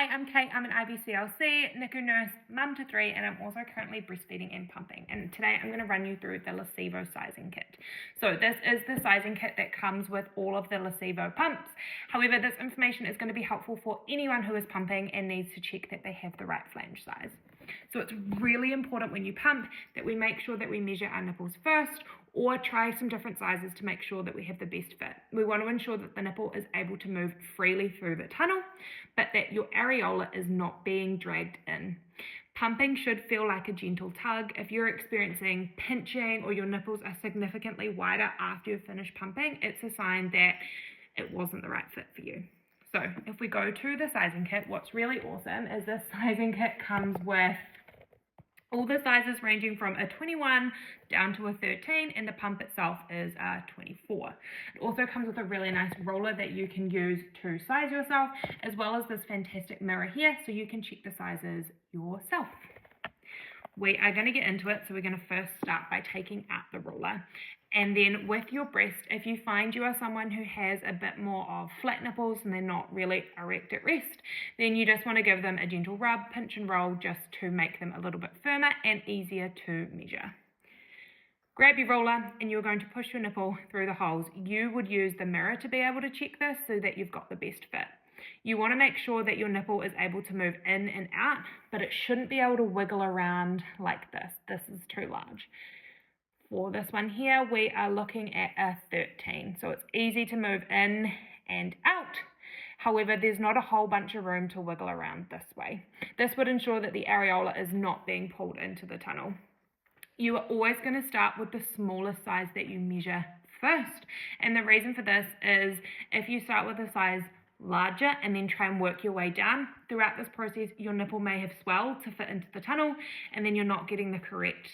Hi, I'm Kate. I'm an IBCLC, NICU nurse, mum to 3, and I'm also currently breastfeeding and pumping. And today I'm going to run you through the Lacevo sizing kit. So this is the sizing kit that comes with all of the Lacevo pumps. However, this information is going to be helpful for anyone who is pumping and needs to check that they have the right flange size. So it's really important when you pump that we make sure that we measure our nipples first, or try some different sizes to make sure that we have the best fit. We want to ensure that the nipple is able to move freely through the tunnel, but that your areola is not being dragged in. Pumping should feel like a gentle tug. If you're experiencing pinching or your nipples are significantly wider after you've finished pumping, it's a sign that it wasn't the right fit for you. So if we go to the sizing kit, what's really awesome is this sizing kit comes with all the sizes ranging from a 21 down to a 13, and the pump itself is a 24. It also comes with a really nice roller that you can use to size yourself, as well as this fantastic mirror here so you can check the sizes yourself. We are going to get into it, so we're going to first start by taking out the ruler. And then with your breast, if you find you are someone who has a bit more of flat nipples and they're not really erect at rest, then you just want to give them a gentle rub, pinch and roll, just to make them a little bit firmer and easier to measure. Grab your ruler and you're going to push your nipple through the holes. You would use the mirror to be able to check this so that you've got the best fit. You want to make sure that your nipple is able to move in and out, but it shouldn't be able to wiggle around like this. This is too large. For this one here, we are looking at a 13, so it's easy to move in and out. However, there's not a whole bunch of room to wiggle around this way. This would ensure that the areola is not being pulled into the tunnel. You are always going to start with the smallest size that you measure first, and the reason for this is if you start with a size larger and then try and work your way down, throughout this process your nipple may have swelled to fit into the tunnel, and then you're not getting the correct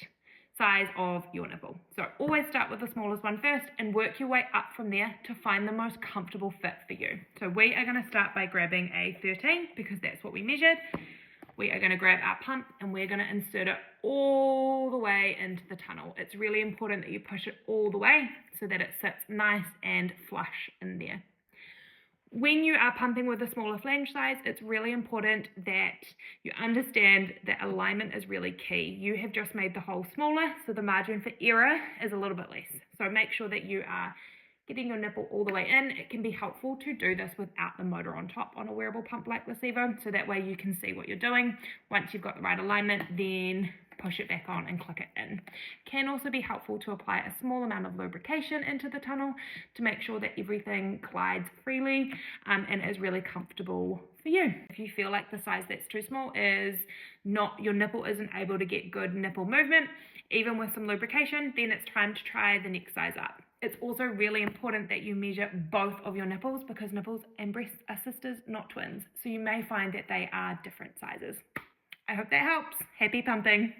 size of your nipple. So always start with the smallest one first and work your way up from there to find the most comfortable fit for you. So we are going to start by grabbing a 13 because that's what we measured. We are going to grab our pump and we're going to insert it all the way into the tunnel. It's really important that you push it all the way so that it sits nice and flush in there. When you are pumping with a smaller flange size, it's really important that you understand that alignment is really key. You have just made the hole smaller, so the margin for error is a little bit less. So make sure that you are getting your nipple all the way in. It can be helpful to do this without the motor on top on a wearable pump like Lacevo, so that way you can see what you're doing. Once you've got the right alignment, then push it back on and click it in. Can also be helpful to apply a small amount of lubrication into the tunnel to make sure that everything glides freely and is really comfortable for you. If you feel like the size that's too small is not, your nipple isn't able to get good nipple movement, even with some lubrication, then it's time to try the next size up. It's also really important that you measure both of your nipples because nipples and breasts are sisters, not twins. So you may find that they are different sizes. I hope that helps. Happy pumping.